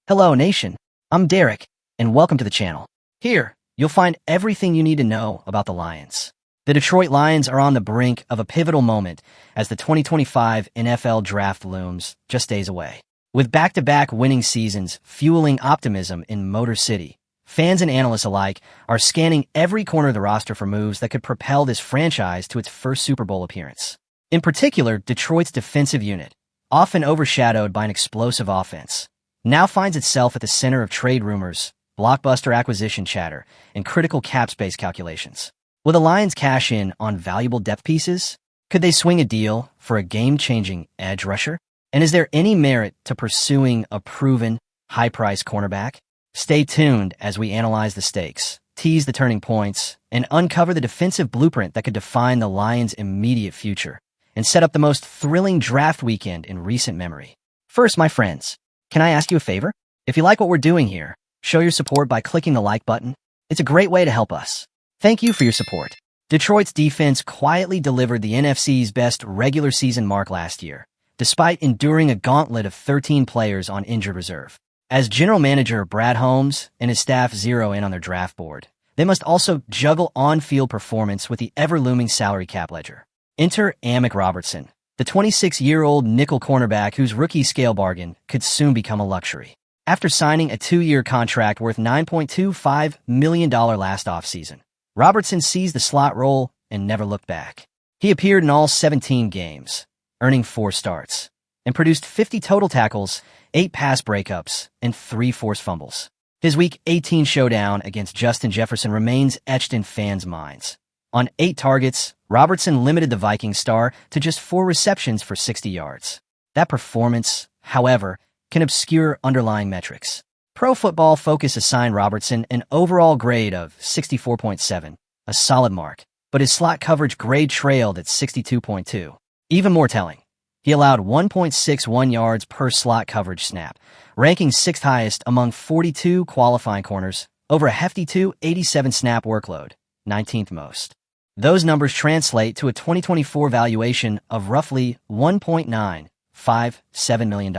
Hello, nation. I'm Derek, and welcome to the channel. Here, you'll find everything you need to know about the Lions. The Detroit Lions are on the brink of a pivotal moment as the 2025 NFL Draft looms just days away. With back-to-back winning seasons fueling optimism in Motor City, fans and analysts alike are scanning every corner of the roster for moves that could propel this franchise to its first Super Bowl appearance. In particular, Detroit's defensive unit, often overshadowed by an explosive offense, now finds itself at the center of trade rumors, blockbuster acquisition chatter, and critical cap space calculations. Will the Lions cash in on valuable depth pieces? Could they swing a deal for a game-changing edge rusher? And is there any merit to pursuing a proven, high-priced cornerback? Stay tuned as we analyze the stakes, tease the turning points, and uncover the defensive blueprint that could define the Lions' immediate future and set up the most thrilling draft weekend in recent memory. First, my friends, can I ask you a favor? If you like what we're doing here, show your support by clicking the like button. It's a great way to help us. Thank you for your support. Detroit's defense quietly delivered the NFC's best regular season mark last year, despite enduring a gauntlet of 13 players on injured reserve. As general manager Brad Holmes and his staff zero in on their draft board, they must also juggle on-field performance with the ever-looming salary cap ledger. Enter Amik Robertson, the 26-year-old nickel cornerback whose rookie scale bargain could soon become a luxury. After signing a 2-year contract worth $9.25 million last offseason, Robertson seized the slot role and never looked back. He appeared in all 17 games, earning 4 starts, and produced 50 total tackles, 8 pass breakups, and 3 forced fumbles. His Week 18 showdown against Justin Jefferson remains etched in fans' minds. On 8 targets, Robertson limited the Vikings star to just 4 receptions for 60 yards. That performance, however, can obscure underlying metrics. Pro Football Focus assigned Robertson an overall grade of 64.7, a solid mark, but his slot coverage grade trailed at 62.2. Even more telling, he allowed 1.61 yards per slot coverage snap, ranking 6th highest among 42 qualifying corners, over a hefty 287 snap workload, 19th most. Those numbers translate to a 2024 valuation of roughly $1.957 million.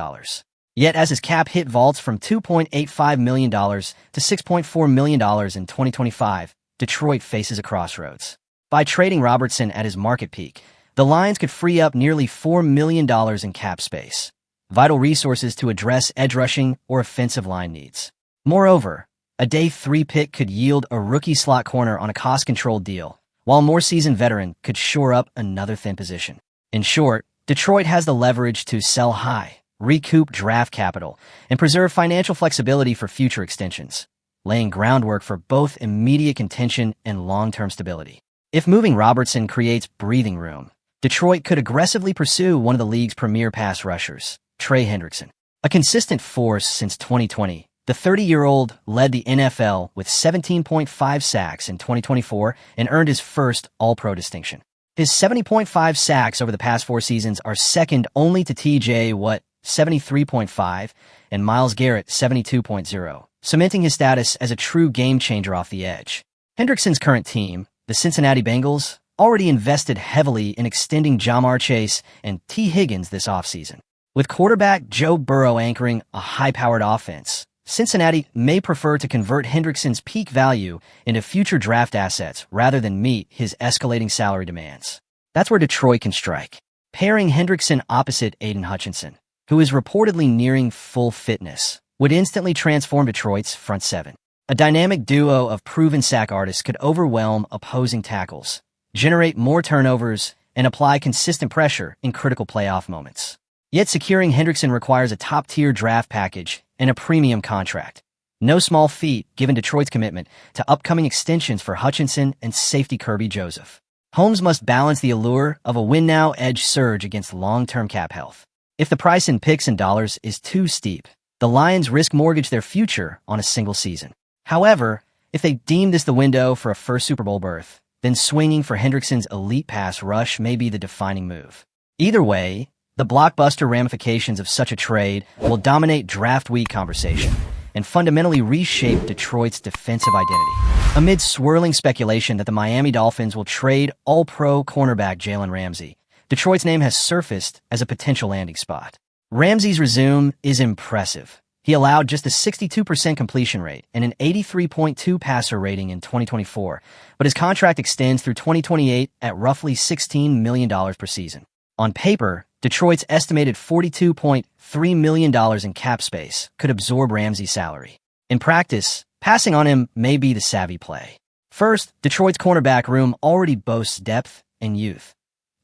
Yet as his cap hit vaults from $2.85 million to $6.4 million in 2025, Detroit faces a crossroads. By trading Robertson at his market peak, the Lions could free up nearly $4 million in cap space, vital resources to address edge rushing or offensive line needs. Moreover, a day 3 pick could yield a rookie slot corner on a cost-controlled deal, while a more seasoned veteran could shore up another thin position. In short, Detroit has the leverage to sell high, recoup draft capital, and preserve financial flexibility for future extensions, laying groundwork for both immediate contention and long-term stability. If moving Robertson creates breathing room, Detroit could aggressively pursue one of the league's premier pass rushers, Trey Hendrickson. A consistent force since 2020, the 30-year-old led the NFL with 17.5 sacks in 2024 and earned his first All-Pro distinction. His 70.5 sacks over the past 4 seasons are second only to T.J. Watt, 73.5, and Myles Garrett, 72.0, cementing his status as a true game-changer off the edge. Hendrickson's current team, the Cincinnati Bengals, already invested heavily in extending Jamar Chase and T. Higgins this offseason. With quarterback Joe Burrow anchoring a high-powered offense, Cincinnati may prefer to convert Hendrickson's peak value into future draft assets rather than meet his escalating salary demands. That's where Detroit can strike, pairing Hendrickson opposite Aiden Hutchinson, who is reportedly nearing full fitness, would instantly transform Detroit's front seven. A dynamic duo of proven sack artists could overwhelm opposing tackles, generate more turnovers, and apply consistent pressure in critical playoff moments. Yet securing Hendrickson requires a top-tier draft package and a premium contract. No small feat given Detroit's commitment to upcoming extensions for Hutchinson and safety Kirby Joseph. Holmes must balance the allure of a win-now edge surge against long-term cap health. If the price in picks and dollars is too steep, the Lions risk mortgage their future on a single season. However, if they deem this the window for a first Super Bowl berth, then swinging for Hendrickson's elite pass rush may be the defining move. Either way, the blockbuster ramifications of such a trade will dominate draft week conversation and fundamentally reshape Detroit's defensive identity. Amid swirling speculation that the Miami Dolphins will trade All-Pro cornerback Jaylen Ramsay, Detroit's name has surfaced as a potential landing spot. Ramsay's resume is impressive. He allowed just a 62% completion rate and an 83.2 passer rating in 2024, but his contract extends through 2028 at roughly $16 million per season. On paper, Detroit's estimated $42.3 million in cap space could absorb Ramsay's salary. In practice, passing on him may be the savvy play. First, Detroit's cornerback room already boasts depth and youth.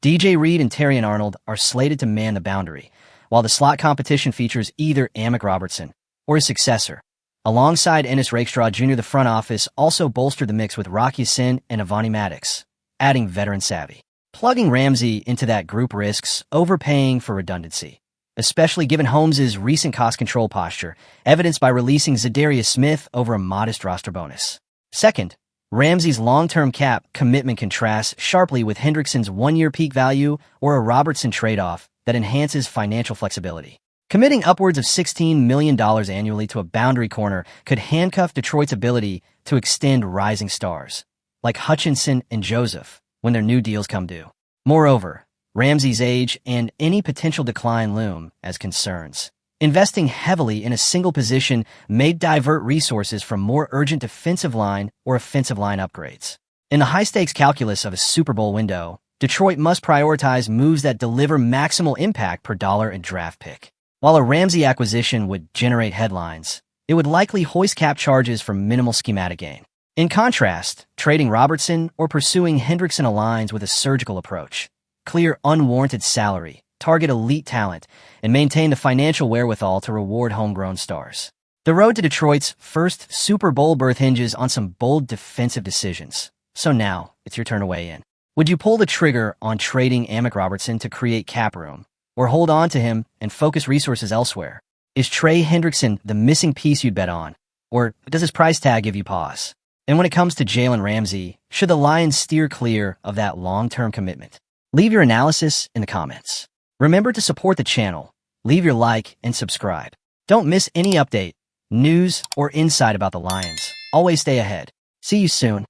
DJ Reed and Terrion Arnold are slated to man the boundary, while the slot competition features either Amik Robertson or his successor. Alongside Ennis Rakestraw Jr., the front office also bolstered the mix with Rock Ya-Sin and Avonte Maddox, adding veteran savvy. Plugging Ramsay into that group risks overpaying for redundancy, especially given Holmes' recent cost control posture, evidenced by releasing Zadarius Smith over a modest roster bonus. Second, Ramsay's long-term cap commitment contrasts sharply with Hendrickson's one-year peak value or a Robertson trade-off that enhances financial flexibility. Committing upwards of $16 million annually to a boundary corner could handcuff Detroit's ability to extend rising stars, like Hutchinson and Joseph, when their new deals come due. Moreover, Ramsay's age and any potential decline loom as concerns. Investing heavily in a single position may divert resources from more urgent defensive line or offensive line upgrades. In the high-stakes calculus of a Super Bowl window, Detroit must prioritize moves that deliver maximal impact per dollar and draft pick. While a Ramsay acquisition would generate headlines, it would likely hoist cap charges for minimal schematic gain. In contrast, trading Robertson or pursuing Hendrickson aligns with a surgical approach. Clear unwarranted salary, target elite talent, and maintain the financial wherewithal to reward homegrown stars. The road to Detroit's first Super Bowl berth hinges on some bold defensive decisions. So now, it's your turn to weigh in. Would you pull the trigger on trading Amik Robertson to create cap room, or hold on to him and focus resources elsewhere? Is Trey Hendrickson the missing piece you'd bet on, or does his price tag give you pause? And when it comes to Jaylen Ramsay, should the Lions steer clear of that long-term commitment? Leave your analysis in the comments. Remember to support the channel, leave your like, and subscribe. Don't miss any update, news, or insight about the Lions. Always stay ahead. See you soon.